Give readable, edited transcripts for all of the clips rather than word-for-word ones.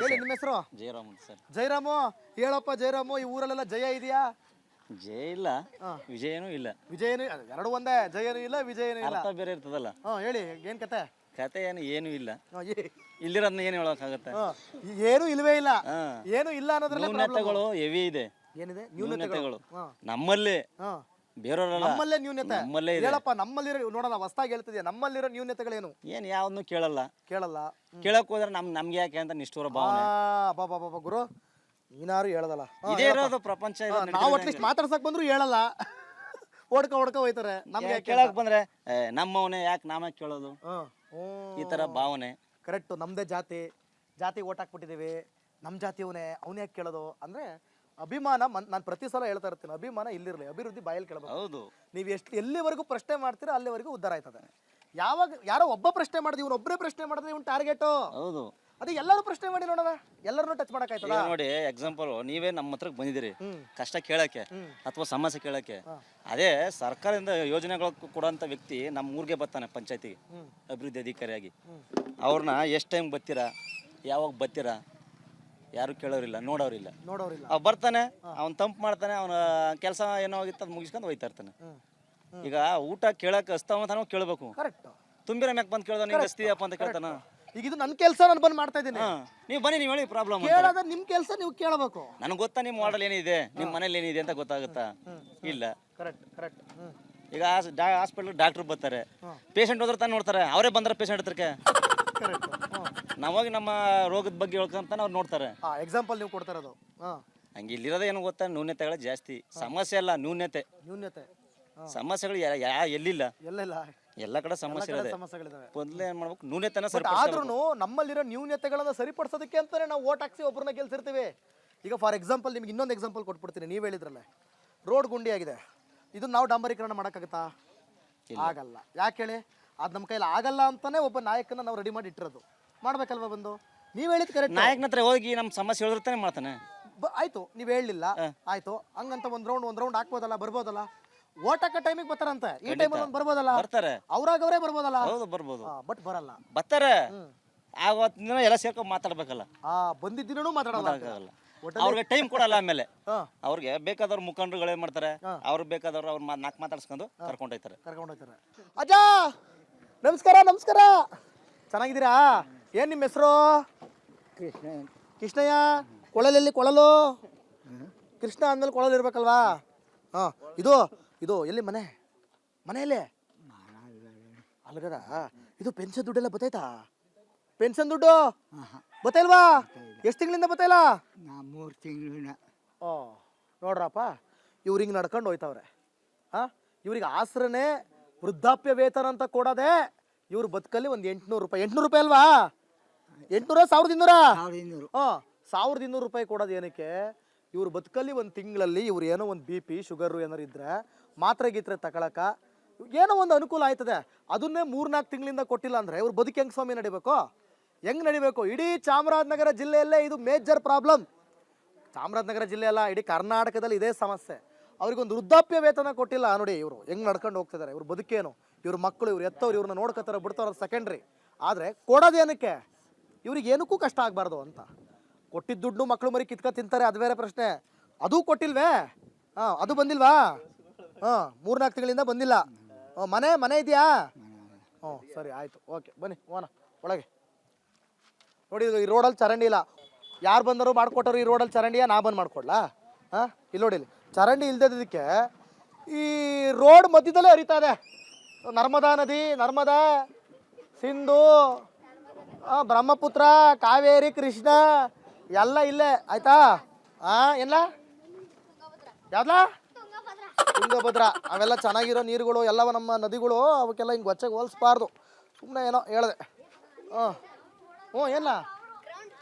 ಹೇಳಿ ನಿಮ್ಮ ಹೆಸರು? ಜಯರಾಮ್ ಸರ್. ಜಯರಾಮು, ಹೇಳಪ್ಪ ಜಯರಾಮು, ಈ ಊರಲ್ಲೆಲ್ಲ ಜಯ ಇದೆಯಾ? ಜಯ ಇಲ್ಲ, ವಿಜಯನೂ ಇಲ್ಲ. ವಿಜಯನು ಎರಡು ಒಂದೇ, ಜಯನೂ ಇಲ್ಲ ವಿಜಯನೂ ಇಲ್ಲ. ಅರ್ಥ ಬೇರೆ ಇರ್ತದಲ್ಲ. ಹೇಳಿ ಏನ್ ಕತೆ? ಕತೆ ಏನು ಇಲ್ಲ. ಇಲ್ಲಿರೋದನ್ನ ಏನು ಹೇಳೋಕ್ಕಾಗತ್ತೆ? ಏನು ಇಲ್ವೇ ಇಲ್ಲ. ಏನು ಇಲ್ಲ ಅನ್ನೋದ್ರಲ್ಲಿ ನ್ಯೂನತೆಗಳು ಹೆವಿ ಇದೆ. ಏನಿದೆ ನ್ಯೂನತೆಗಳು ನಮ್ಮಲ್ಲಿ, ಬೇರೆಯವರಲ್ಲ. ನಮ್ಮಲ್ಲೇ ನ್ಯೂನತೆ. ನಮ್ಮಲ್ಲೇ ಇದೆ. ಹೇಳಪ್ಪ, ನಮ್ಮಲ್ಲಿರೋ ನೋಡೋಣ, ಹೊಸದಾಗಿ ಹೇಳ್ತಿದ್ಯಾ, ನಮ್ಮಲ್ಲಿರೋ ನ್ಯೂನತೆಗಳೇನು? ಏನ್ ಯಾವ್ದನ್ನು ಕೇಳಲ್ಲ. ಕೇಳಕ್ ಹೋದ್ರೆ ನಮ್ಗೆ ಯಾಕೆ ಅಂತ ನಿಷ್ಠೂರ ಭಾವನೆ. ಬಾಬಾ ಗುರು, ನೀನಾರು ಹೇಳದಲ್ಲ. ಇದೇ ಇರೋದು ಪ್ರಪಂಚ. ನಾವು ಅಟ್ಲೀಸ್ಟ್ ಮಾತಾಡ್ಸಕ್ ಬಂದ್ರು ಹೇಳಲ್ಲ, ಹೊಡ್ಕ ಹೋಯ್ತಾರೆ. ನಮ್ಗೆ ಕೇಳಕ್ ಬಂದ್ರೆ ನಮ್ಮವನೇ ಯಾಕೆ ನಾಮೇ ಕೇಳೋದು, ಈ ತರ ಭಾವನೆ. ಕರೆಕ್ಟ್. ನಮ್ದೇ ಜಾತಿ ಓಟ್ ಹಾಕ್ಬಿಟ್ಟಿದೀವಿ, ನಮ್ ಜಾತಿಯವನೇ ಅವನೇ ಯಾಕೆ ಕೇಳೋದು ಅಂದ್ರೆ ಅಭಿಮಾನ. ನಾನು ಪ್ರತಿ ಸಲ ಹೇಳ್ತಾ ಇರ್ತೀನಿ, ಅಭಿಮಾನ ಇಲ್ಲಿರ್ಲಿ, ಅಭಿವೃದ್ಧಿ ಬಾಯಲ್ಲಿ ಕೇಳಬೇಕು. ಹೌದು. ನೀವು ಎಲ್ಲಿವರೆಗೂ ಪ್ರಶ್ನೆ ಮಾಡ್ತೀರಾ ಅಲ್ಲಿವರೆಗೂ ಉದ್ಧಾರ ಆಯ್ತದೆ. ಯಾವಾಗ ಯಾರೋ ಒಬ್ಬ ಪ್ರಶ್ನೆ ಮಾಡಿದ್ರೆ, ಇವನು ಒಬ್ಬರೇ ಪ್ರಶ್ನೆ ಮಾಡಿದ್ರೆ ಇವನು ಟಾರ್ಗೆಟ್. ಹೌದು. ಅದೇ ಎಲ್ಲರೂ ಪ್ರಶ್ನೆ ಮಾಡಿ ನೋಡೋಣ, ಎಲ್ಲರನ್ನೂ ಟಚ್ ಮಾಡಕ್ಕಾಯ್ತದ? ನೋಡಿ, ಎಕ್ಸಾಂಪಲ್ ನೀವೇ ನಮ್ಮ ಹತ್ರಕ್ಕೆ ಬಂದಿದ್ದೀರಿ ಕಷ್ಟ ಕೇಳಕ್ಕೆ ಅಥವಾ ಸಮಸ್ಯೆ ಕೇಳಕ್ಕೆ. ಅದೇ ಸರ್ಕಾರದಿಂದ ಯೋಜನೆಗಳು ಕೊಡುವಂತ ವ್ಯಕ್ತಿ ನಮ್ಮ ಊರಿಗೆ ಬರ್ತಾನೆ, ಪಂಚಾಯತಿಗೆ ಅಭಿವೃದ್ಧಿ ಅಧಿಕಾರಿಯಾಗಿ. ಅವ್ರನ್ನ ಎಷ್ಟು ಟೈಮ್ ಬರ್ತೀರಾ, ಯಾವಾಗ ಬರ್ತೀರಾ, ಯಾರು ಕೇಳೋರಿಲ್ಲ, ನೋಡೋರಿಲ್ಲ. ಅವ್ ಬರ್ತಾನೆ, ಅವ್ನು ತಂಪು ಮಾಡ್ತಾನೆ, ಅವನ ಕೆಲಸ ಏನೋ ಆಗಿತ್ತು ಅದು ಮುಗಿಸ್ಕೊಂಡು ಹೋಯ್ತಾ ಇರ್ತಾನೆ. ಈಗ ಊಟ ಕೇಳಕ್ಕೆ ಹಸ್ತಾವ ಕೇಳಬೇಕು. ಕರೆಕ್ಟ್. ತುಂಬಿರ ಮ್ಯಾಕ್ ಬಂದು ಕೇಳ್ದ, ನೀನು ಹಸ್ತೀಯಪ್ಪ ಅಂತ ಕೇಳ್ತಾನ. ಈಗ ಇದು ನನ್ನ ಕೆಲಸ, ನಾನು ಬಂದು ಮಾಡ್ತಾ ಇದ್ದೀನಿ. ನೀವು ಬನ್ನಿ, ನೀವು ಹೇಳಿ ಪ್ರಾಬ್ಲಮ್. ಕೇಳೋದ ನಿಮ್ ಕೆಲಸ, ನೀವು ಕೇಳಬೇಕು. ನನಗೆ ಗೊತ್ತಾ ನಿಮ್ಮ ಮಾಡಲ್ ಏನಿದೆ, ನಿಮ್ಮ ಮನೇಲಿ ಏನಿದೆ ಅಂತ ಗೊತ್ತಾಗುತ್ತಾ? ಇಲ್ಲ. ಕರೆಕ್ಟ್. ಈಗ ಹಾಸ್ಪಿಟಲ್ ಡಾಕ್ಟರ್ ಬರ್ತಾರೆ, ಪೇಷಂಟ್ ಹೋದ್ರೆ ತಾನು ನೋಡ್ತಾರೆ, ಅವರೇ ಬಂದ್ರೆ ಪೇಷಂಟ್ ಹತ್ರಕ್ಕೆ. ನಾವಾಗಿ ನಮ್ಮ ರೋಗದ ಬಗ್ಗೆ ಹೇಳ್ಕೊಂತಾನೆ ಅವ್ರು ನೋಡ್ತಾರೆ. ಎಕ್ಸಾಂಪಲ್ ನೀವು ಕೊಡ್ತಾ ಇರೋದು. ಹಂಗೆ ಇಲ್ಲಿರೋದು ಏನು ಗೊತ್ತಾ, ನ್ಯೂನ್ಯತೆಗಳು ಜಾಸ್ತಿ. ಸಮಸ್ಯೆ ಅಲ್ಲ, ನ್ಯೂನ್ಯತೆ. ಸಮಸ್ಯೆಗಳು ಎಲ್ಲಿಲ್ಲ, ಎಲ್ಲ ಕಡೆ ಸಮಸ್ಯೆ ಇದೆ. ಮೊದಲೇ ಏನ್ ಮಾಡ್ಬೇಕು, ನ್ಯೂನ್ಯತೆನ ಆದ್ರೂ ನಮ್ಮಲ್ಲಿರೋ ನ್ಯೂನ್ಯತೆಗಳನ್ನ ಸರಿಪಡಿಸೋದಕ್ಕೆ ಅಂತಾನೆ ನಾವು ಓಟ್ ಹಾಕ್ಸಿ ಒಬ್ಬರನ್ನ ಗೆಲ್ಸಿರ್ತೀವಿ. ಈಗ ಫಾರ್ ಎಕ್ಸಾಂಪಲ್ ನಿಮ್ಗೆ ಇನ್ನೊಂದು ಎಕ್ಸಾಂಪಲ್ ಕೊಟ್ಬಿಡ್ತೀನಿ. ನೀವು ಹೇಳಿದ್ರಲ್ಲ, ರೋಡ್ ಗುಂಡಿ ಆಗಿದೆ, ಇದನ್ನ ನಾವು ಡಾಂಬರೀಕರಣ ಮಾಡೋಕ್ಕಾಗತ್ತಾ? ಆಗಲ್ಲ. ಯಾಕೆ ಹೇಳಿ? ಅದು ನಮ್ಮ ಕೈಲಿ ಆಗಲ್ಲ ಅಂತಾನೆ ಒಬ್ಬ ನಾಯಕನ ನಾವು ರೆಡಿ ಮಾಡಿ ಇಟ್ಟಿರೋದು. ಮಾಡ್ಬೇಕಲ್ವಾ ಬಂದು? ನೀವ್ ಹೇಳಿದ್ ಕರೆಕ್ಟ್. ನಾಯಕನ ಹತ್ರ ಹೋಗಿ ನಮ್ಮ ಸಮಸ್ಯೆ ಹೇಳಿರ್ತಾನೆ ಮಾಡ್ತಾನೆ. ಆಯ್ತು, ನೀವ್ ಹೇಳಲಿಲ್ಲ, ಆಯ್ತು, ಹಂಗಂತ ಒಂದ್ ರೌಂಡ್ ಹಾಕ್ಬೋದಲ್ಲ, ಬರ್ಬೋದಲ್ಲ? ಓಟ್ ಹಾಕೋ ಟೈಮಿಗೆ ಬರ್ತಾರಂತೆ, ಈ ಟೈಮಲ್ಲಿ ಬರ್ಬೋದಲ್ಲ? ಬರ್ತಾರೆ, ಅವ್ರಾಗವರೇ ಬರ್ಬೋದಲ್ಲ? ಹೌದು, ಬರ್ಬೋದು. ಬಟ್ ಬರಲ್ಲ. ಬರ್ತಾರೆ, ಆವತ್ತಿನ ಎಲ್ಲ ಸೇರ್ಕೊಂಡು ಮಾತಾಡ್ಬೇಕಲ್ಲ. ಬಂದಿದ್ದಿನೂ ಮಾತಾಡಲ್ಲ, ಅವ್ರಿಗೆ ಟೈಮ್ ಕೊಡಲ್ಲ. ಆಮೇಲೆ ಅವ್ರಿಗೆ ಬೇಕಾದವ್ರ ಮುಖಂಡರುಗಳು ಏನ್ ಮಾಡ್ತಾರೆ, ಅವ್ರಿಗೆ ಬೇಕಾದವ್ರು ಅವ್ರ ನಾಲ್ಕು ಮಾತಾಡ್ಸ್ಕೊಂಡು ಕರ್ಕೊಂಡೋಯ್ತಾರೆ. ಅಜ್ಜಾ ನಮಸ್ಕಾರ. ಚೆನ್ನಾಗಿದ್ದೀರಾ? ಏನ್ ನಿಮ್ಮ ಹೆಸರು? ಕೃಷ್ಣಯ್ಯ. ಕೊಳಲಲ್ಲಿ ಕೊಳಲು? ಕೃಷ್ಣ ಅಂದ್ಮೇಲೆ ಕೊಳಲು ಇರ್ಬೇಕಲ್ವಾ? ಇದು ಎಲ್ಲಿ ಮನೆಯಲ್ಲಿ ಅಲ್ಗದ? ಇದು ಪೆನ್ಷನ್ ದುಡ್ಡೆಲ್ಲ ಬತ್ತೈತಾ? ಪೆನ್ಷನ್ ದುಡ್ಡು ಬತ್ತಲ್ವಾ? ಎಷ್ಟು ತಿಂಗಳಿಂದ ಬತ್ತಲ್ಲ? 3 ತಿಂಗಳಿನ. ನೋಡ್ರಪ್ಪ, ಇವ್ರಿಗೆ ನಡ್ಕೊಂಡು ಹೋಯ್ತವ್ರೆ. ಇವ್ರಿಗೆ ಆಸರನೆ ವೃದ್ಧಾಪ್ಯ ವೇತನ ಅಂತ ಕೊಡೋದೆ ಇವ್ರ ಬದುಕಲ್ಲಿ ಒಂದು 800 ರೂಪಾಯಿ. 800 ರೂಪಾಯಿ ಅಲ್ವಾ? 800 1200? 1200 ರೂಪಾಯಿ ಕೊಡೋದು ಏನಕ್ಕೆ? ಇವ್ರ ಬದುಕಲ್ಲಿ ಒಂದು ತಿಂಗಳಲ್ಲಿ ಇವ್ರು ಏನೋ ಒಂದು BP ಶುಗರು ಏನಾರು ಇದ್ರೆ ಮಾತ್ರೆ ಗೀತ್ರೆ ತಗೊಳಕ ಏನೋ ಒಂದು ಅನುಕೂಲ ಆಯ್ತದೆ. ಅದನ್ನೇ 3-4 ತಿಂಗಳಿಂದ ಕೊಟ್ಟಿಲ್ಲ ಅಂದ್ರೆ ಇವ್ರ ಬದುಕು ಹೆಂಗ್ ಸ್ವಾಮಿ ನಡಿಬೇಕು? ಇಡೀ ಚಾಮರಾಜನಗರ ಜಿಲ್ಲೆಯಲ್ಲೇ ಇದು ಮೇಜರ್ ಪ್ರಾಬ್ಲಮ್. ಚಾಮರಾಜನಗರ ಜಿಲ್ಲೆ ಅಲ್ಲ, ಇಡೀ ಕರ್ನಾಟಕದಲ್ಲಿ ಇದೇ ಸಮಸ್ಯೆ. ಅವ್ರಿಗೊಂದು ವೃದ್ಧಾಪ್ಯ ವೇತನ ಕೊಟ್ಟಿಲ್ಲ. ನೋಡಿ ಇವರು ಹೆಂಗ್ ನಡ್ಕೊಂಡು ಹೋಗ್ತಿದ್ದಾರೆ. ಇವ್ರ ಬದುಕೇನು, ಇವ್ರ ಮಕ್ಕಳು, ಇವ್ರು ಎತ್ತವ್ರು, ಇವ್ರನ್ನ ನೋಡ್ಕೊತಾರ ಬಿಡ್ತಾರ, ಸೆಕೆಂಡ್ರಿ. ಆದರೆ ಕೊಡೋದೇನಕ್ಕೆ? ಇವ್ರಿಗೆ ಏನಕ್ಕೂ ಕಷ್ಟ ಆಗಬಾರ್ದು ಅಂತ. ಕೊಟ್ಟಿದ್ದ ದುಡ್ಡು ಮಕ್ಕಳು ಮರಿ ಕಿತ್ಕ ತಿಂತಾರೆ, ಅದು ಬೇರೆ ಪ್ರಶ್ನೆ. ಅದೂ ಕೊಟ್ಟಿಲ್ವೇ? ಅದು ಬಂದಿಲ್ವಾ? 3-4 ತಿಂಗಳಿಂದ ಬಂದಿಲ್ಲ. ಮನೆ ಇದೆಯಾ? ಸರಿ, ಆಯ್ತು, ಓಕೆ, ಬನ್ನಿ ಹೋಗೋಣ ಒಳಗೆ. ನೋಡಿ, ಈ ರೋಡಲ್ಲಿ ಚರಂಡಿ ಇಲ್ಲ. ಯಾರು ಬಂದರು ಮಾಡ್ಕೊಟ್ಟರು ಈ ರೋಡಲ್ಲಿ ಚರಂಡಿಯ? ನಾ ಬಂದು ಮಾಡ್ಕೊಡ್ಲಾ? ಇಲ್ಲಿ ನೋಡಿ, ಇಲ್ಲಿ ಚರಂಡಿ ಇಲ್ದಿದ್ದಕ್ಕೆ ಈ ರೋಡ್ ಮಧ್ಯದಲ್ಲೇ ಹರಿತಾ ಇದೆ. ನರ್ಮದಾ ನದಿ, ನರ್ಮದಾ, ಸಿಂಧು, ಬ್ರಹ್ಮಪುತ್ರ, ಕಾವೇರಿ, ಕೃಷ್ಣ ಎಲ್ಲ ಇಲ್ಲೇ ಆಯ್ತಾ? ಎಲ್ಲ ಯಾವ್ದಾ? ತುಂಗಭದ್ರಾ. ಅವೆಲ್ಲ ಚೆನ್ನಾಗಿರೋ ನೀರುಗಳು, ಎಲ್ಲವ ನಮ್ಮ ನದಿಗಳು. ಅವಕ್ಕೆಲ್ಲ ಹಿಂಗೆ ಹೊಚ್ಚಗೆ ಹೋಲಿಸ್ಬಾರ್ದು. ಸುಮ್ಮನೆ ಏನೋ ಹೇಳಿದೆ. ಏನ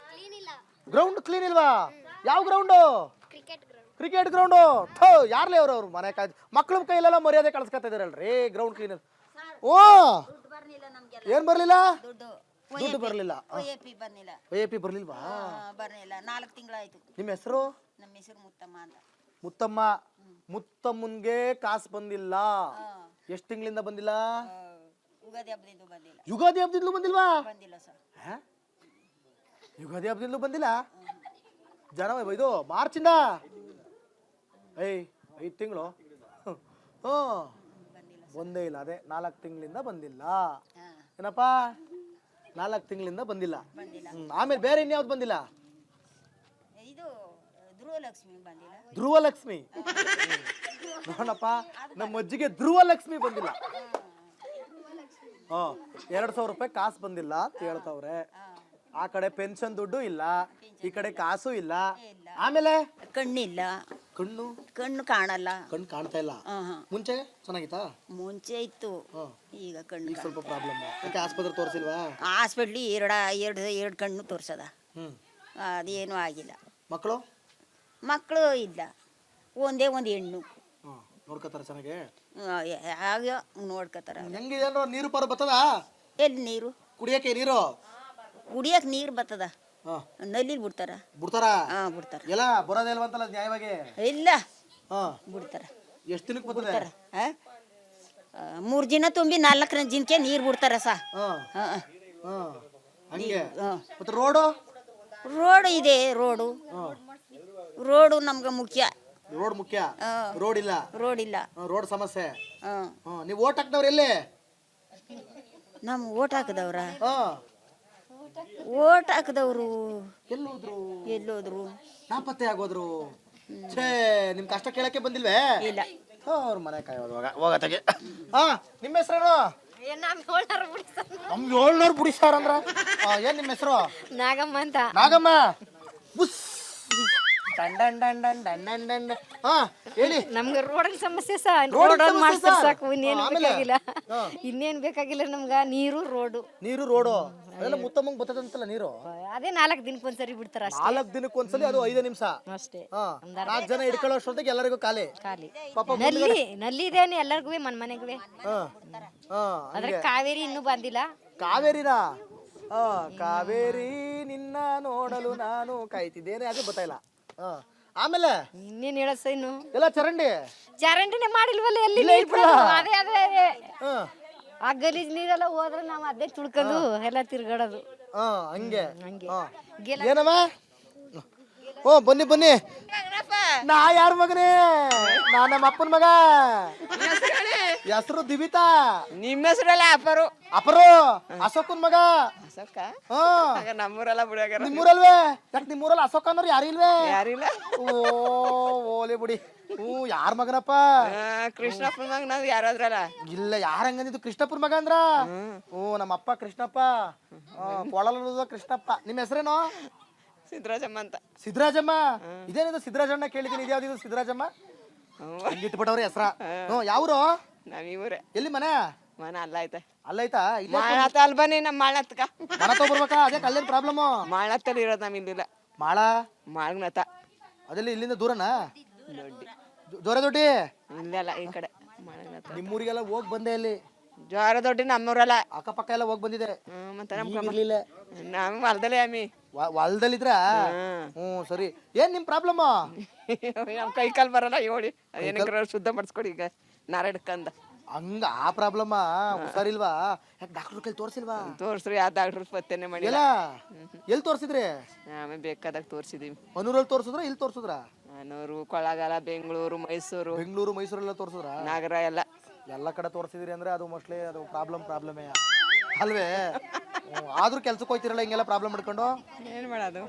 ಗ್ರೌಂಡ್ ಕ್ಲೀನ್ ಇಲ್ವಾ? ಯಾವ ಗ್ರೌಂಡು? Cricket ground. ಯಾರ್ಲೇ ಅವ್ರು ಮನೆ ಮಕ್ಳ ಕೈಲೆಲ್ಲ ಮರ್ಯಾದೆ ಕಳ್ಸ್ಕೊತಾ ಇದಾರಲ್ರಿ. Ground clean. ಏನ್ ಬರ್ಲಿಲ್ಲ? ದುಡ್ಡು ಬರ್ಲಿಲ್ಲ. OAP ಬರ್ಲಿಲ್ವಾ? 4 ತಿಂಗಳಾಯ್ತು. ನಿಮ್ಮ ಹೆಸರು? ನಮ್ಮ ಹೆಸರು ಮುತ್ತಮ್ಮ ಅಂತ. ಮುತ್ತಮ್ಮನ್ಗೆ ಕಾಸು ಬಂದಿಲ್ಲ. ಎಷ್ಟು ತಿಂಗಳಿಂದ ಬಂದಿಲ್ಲ? ಯುಗಾದಿ ಹಬ್ಬದಿಂದ ಬಂದಿಲ್ಲ. ಯುಗಾದಿ ಹಬ್ಬದಿಂದಲೂ ಬಂದಿಲ್ವಾ? ಬಂದಿಲ್ಲ ಸರ್. ಯುಗಾದಿ ಹಬ್ಬದಿಂದ ಬಂದಿಲ್ಲ ಜನ ಇದು ಮಾರ್ಚಿಂದ ಐ 5 ತಿಂಗಳು ಹ್ಞೂ ಒಂದೇ ಇಲ್ಲ ಅದೇ 4 ತಿಂಗಳಿಂದ ಬಂದಿಲ್ಲ ಏನಪ್ಪ 4 ತಿಂಗಳಿಂದ ಬಂದಿಲ್ಲ ಆಮೇಲೆ ಬೇರೆ ಇನ್ಯಾವ್ದು ಬಂದಿಲ್ಲ ಇದು ಧ್ರುವಲಕ್ಷ್ಮಿ ಬಂದಿಲ್ಲ. ಧ್ರುವಲಕ್ಷ್ಮಿ ನೋಡಪ್ಪ ನಮ್ಮ ಅಜ್ಜಿಗೆ ಧ್ರುವಲಕ್ಷ್ಮಿ ಬಂದಿಲ್ಲ 2,000 ರೂಪಾಯಿ ಕಾಸು ಬಂದಿಲ್ಲ ಅಂತ ಹೇಳ್ತಾವ್ರೆ. ಆ ಕಡೆ ಪೆನ್ಷನ್ ದುಡ್ಡು ಇಲ್ಲ, ಈ ಕಡೆ ಕಾಸು ಇಲ್ಲ. ಆಮೇಲೆ ಕಣ್ಣಿಲ್ಲ, ಕಣ್ಣು ಕಾಣಲ್ಲ. ಕಣ್ಣು ಕಾಣ್ತಾ ಇಲ್ಲ. ಮುಂಚೆ ಚೆನ್ನಾಗಿತ್ತಾ? ಮುಂಚೆ ಇತ್ತು, ಈಗ ಕಣ್ಣು ಈಗ ಸ್ವಲ್ಪ ಪ್ರಾಬ್ಲಮ್. ಯಾಕೆ ಆಸ್ಪತ್ರೆ ತೋರಿಸಿಲ್ವಾ? ಹಾಸ್ಪಿಟ್ಲಿ ಎರಡು ಕಣ್ಣು ತೋರ್ಸದ, ಅದೇನು ಆಗಿಲ್ಲ. ಮಕ್ಕಳು ಇಲ್ಲ, ಒಂದೇ ಒಂದು ಹೆಣ್ಣು. ನೋಡ್ಕೋತಾರ ಚೆನ್ನಾಗಿ? ಆಗ ನೋಡ್ಕೋತಾರ. ಹೆಂಗಿದೆ ನೀರು ಪಾರು ಬರ್ತದ? ಎಲ್ಲಿ ನೀರು? ಕುಡಿಯಕ್ಕೆ ನೀರು? ಕುಡಿಯಕ್ಕೆ ನೀರು ಬರ್ತದ, ನಲ್ಲಿ ಬಿಡ್ತಾರ. ಬಿಡ್ತಾರ. ಎಲ್ಲ ಬರೋದೇ ಇಲ್ವಂತಲ್ಲ ನ್ಯಾಯವಾಗಿ? ಇಲ್ಲ, ಬಿಡ್ತಾರ. ಎಷ್ಟು ದಿನಕ್ಕೆ ಬರ್ತದೆ? 3 ದಿನ ತುಂಬಿ 4ನೇ ದಿನಕ್ಕೆ ನೀರು ಬಿಡ್ತಾರ ಸಾ. ಹಂಗೆ. ಮತ್ತೆ ರೋಡು ಇದೆ. ರೋಡು ನಮ್ಗೆ ಮುಖ್ಯ. ರೋಡ್ ಮುಖ್ಯ. ರೋಡ್ ಇಲ್ಲ. ರೋಡ್ ಸಮಸ್ಯೆ. ನೀವು ಓಟ್ ಹಾಕ್ದವ್ರ ಎಲ್ಲಿ? ನಮ್ ಓಟ್ ಹಾಕದವ್ರ? ಓಟ್ ಹಾಕದವ್ರು ಎಲ್ಲೋದ್ರು? ನಾಪತ್ತೆ ಆಗೋದ್ರು. ಛೇ, ನಿಮ್ ಕಷ್ಟ ಕೇಳಕ್ಕೆ ಬಂದಿಲ್ವೇ? ಇಲ್ಲ. ಅವ್ರ ಮನೆ ಕಾಯೋದು ಹೋಗತ್ತಾಗೆ. ನಿಮ್ಮ ಹೆಸರೇನು? ನಮ್ಗೆ 700 ಬಿಡಿಸಾರ ಅಂದ್ರ ಏನ್ ನಿಮ್ಮ ಹೆಸರು? ನಾಗಮ್ಮ ಅಂತ. ನಾಗಮ್ಮ ಬುಸ್ ಹೇಳಿ. ನಮ್ಗೆ ರೋಡ್ ಸಮಸ್ಯೆ ರೋಡ್ ಮಾಡ್ತಾರೆ ಸಾಕು, ಇನ್ನೇನು ಬೇಕಾಗಿಲ್ಲ. ಇನ್ನೇನ್ ಬೇಕಾಗಿಲ್ಲ ನಮ್ಗ. ನೀರು ರೋಡು ಅದೆಲ್ಲ ಮುತ್ತಮ್ಮಂಗ್ ಬರ್ತದಂತಲ್ಲ ನೀರು. ಅದೇ 4 ದಿನಕ್ಕೊಂದ್ಸರಿ ಬಿಡ್ತಾರ ಅಷ್ಟೇ. 4 ದಿನಕ್ಕೊಂದ್ಸಲಿ, ಅದು 5 ನಿಮಿಷ ಅಷ್ಟೇ. 4 ಜನ ಹಿಡ್ಕೊಳ್ಳೋ ಅಷ್ಟೊತ್ತಿಗೆ ಎಲ್ಲರಿಗೂ ಖಾಲಿ. ನಲ್ಲಿ ಇದೇನೆ ಎಲ್ಲರಿಗೂ ಮನೆಗೂ. ಆದ್ರೆ ಕಾವೇರಿ ಇನ್ನೂ ಬಂದಿಲ್ಲ. ಕಾವೇರಿನಾ? ಕಾವೇರಿ ನಿನ್ನ ನೋಡಲು ನಾನು ಕಾಯ್ತಿದ್ದೇನೆ, ಅದು ಗೊತ್ತಾಯಿಲ್ಲ. ಆಮೇಲೆ ಇನ್ನೇನ್ ಹೇಳಸ, ಇನ್ನು ಎಲ್ಲ ಚರಂಡಿನೇ ಮಾಡಿಲ್ವಲ್ಲ, ಎಲ್ಲಿ ನೀರ್ ಬಿಡೋದು? ಅದೇ ಆ ಗಲೀಜ್ ನೀರೆಲ್ಲ ಹೋದ್ರೆ ನಾವ್ ಅದೇ ತುಳ್ಕೊಂಡು ಎಲ್ಲ ತಿರ್ಗಾಡೋದು. ಹಂಗೆ ಏನಮ್ಮ? ಬನ್ನಿ. ನಾ ಯಾರ ಮಗನೇ? ನಾ ನಮ್ಮ ಅಪ್ಪನ ಮಗ. ಹೆಸರು ದಿವಿತಾ. ನಿಮ್ಮ ಹೆಸರಲ್ಲ ಅಪರು ಅಶೋಕನ್ ಮಗ. ನಮ್ಮೂರೆಲ್ಲ ಬಿಡಾಗ. ನಿಮ್ಮೂರಲ್ವೇ? ಯಾಕೆ ನಿಮ್ಮೂರಲ್ಲಿ ಅಶೋಕ ಅನ್ನೋರು ಯಾರು ಇಲ್ವೇ? ಯಾರಿಲ್ಲ. ಓಲೆ ಬಿಡಿ. ಯಾರ ಮಗನಪ್ಪ? ಕೃಷ್ಣಪ್ಪನ ಮಗ. ನಾವ್ ಯಾರಾದ್ರಲ್ಲ ಇಲ್ಲ, ಯಾರಂಗಂದಿದ್ದು ಕೃಷ್ಣಪ್ಪನ ಮಗ ಅಂದ್ರ? ನಮ್ಮ ಅಪ್ಪ ಕೃಷ್ಣಪ್ಪ, ಕೊಳಲದ ಕೃಷ್ಣಪ್ಪ. ನಿಮ್ಮ ಹೆಸರೇನು? ಸಿದ್ದರಾಜಮ್ಮ ಅಂತ. ಸಿದ್ದರಾಜಮ್ಮ? ಇದೇನಿದು ಸಿದ್ದರಾಜಣ್ಣ ಕೇಳಿದೀನಿ, ಇದ್ಯಾವ್ದಿದು ಸಿದ್ದರಾಜಮ್ಮ? ಇಟ್ಬಿಟ್ಟವ್ರಿ ಹೆಸರ. ಯಾವ್ರು? ನಾವ್ ಇವರೇ. ಎಲ್ಲಿ ಮನೆ? ಮನೆ ಅಲ್ಲೈತೆ. ಅಲ್ಲೈತಾ? ಮಾಳತ್ತ ಅಲ್ಲಿ ಬನ್ನಿ. ನಮ್ಮ ಮಾಳತ್ಕ ಮನ ತಗೊಬರ್ಬೇಕಾ? ಅದೇ ಅಲ್ಲೇನ್ ಪ್ರಾಬ್ಲಮ್? ಮಾಳತ್ತಲ್ಲಿ ಇರೋದು ನಮ್ ಇಲ್ಲಿಲ್ಲ. ಮಾಳಗ್ನತ ಅದೆಲ್ಲಿ ಇಲ್ಲಿಂದ ದೂರನಾ? ದೊಡ್ಡಿ ಇಲ್ಲೆಲ್ಲ ಈ ಕಡೆ ಮಾಳಗ್ನತ. ನಿಮ್ಮೂರಿಗೆಲ್ಲ ಹೋಗ್ ಬಂದೆ. ಅಲ್ಲಿ ಜ್ವಾರ ದೊಡ್ಡಿ ನಮ್ಮೂರಲ್ಲ, ಅಕ್ಕಪಕ್ಕ ಎಲ್ಲ ಹೋಗ್ ಬಂದಿದೆ. ಮತ್ತೆ ನಮ್ ಹೊಲದಲ್ಲೇ ಅಮ್ಮಿ. ಹೊಲದಲ್ಲಿದ್ರ? ಸರಿ. ಏನ್ ನಿಮ್ ಪ್ರಾಬ್ಲಮ್? ನಮ್ ಕೈ ಕಾಲ್ ಬರಲ್ಲ ಹೇಳಿ, ಏನಕ್ಕೆ ಶುದ್ಧ ಮಾಡಿಸ್ಕೊಡಿ ಈಗ ನಾರಾಯಣಕ್ಕಂದ. ಹಂಗ ಆ ಪ್ರಾಬ್ಲಮ್? ಹುಷಾರಿಲ್ವಾ? ಯಾಕೆ ಡಾಕ್ಟರ್ ಕೈ ತೋರ್ಸಿಲ್ವಾ? ತೋರ್ಸ್ರಿ, ಯಾವ ಡಾಕ್ಟರ್ ಪತ್ತೆನೆ ಮಾಡಿಲ್ಲ. ಎಲ್ಲಿ ತೋರ್ಸಿದ್ರಿ? ಆಮೇಲೆ ಬೇಕಾದಾಗ ತೋರ್ಸಿದೀವಿ. ಅನೂರಲ್ಲಿ ತೋರ್ಸಿದ್ರ? ಇಲ್ಲಿ ತೋರ್ಸಿದ್ರ? ಅನೂರು, ಕೊಳ್ಳಗಾಲ, ಬೆಂಗಳೂರು, ಮೈಸೂರೆಲ್ಲ ತೋರ್ಸಿದ್ರ? ನಾಗರ ಎಲ್ಲ ಕಡೆ ತೋರ್ಸಿದ್ರಿ ಅಂದ್ರೆ ಅದು ಮೋಸ್ಟ್ಲಿ ಅದು ಪ್ರಾಬ್ಲಮೇ ಅಲ್ವೇ? ಆದ್ರೂ ಕೆಲ್ಸಕ್ಕೆ ಹೋಯ್ತಿರಲ್ಲ ಹಿಂಗೆಲ್ಲ ಪ್ರಾಬ್ಲಮ್ ಹಿಡ್ಕೊಂಡು? ಏನ್ ಮಾಡೋದು?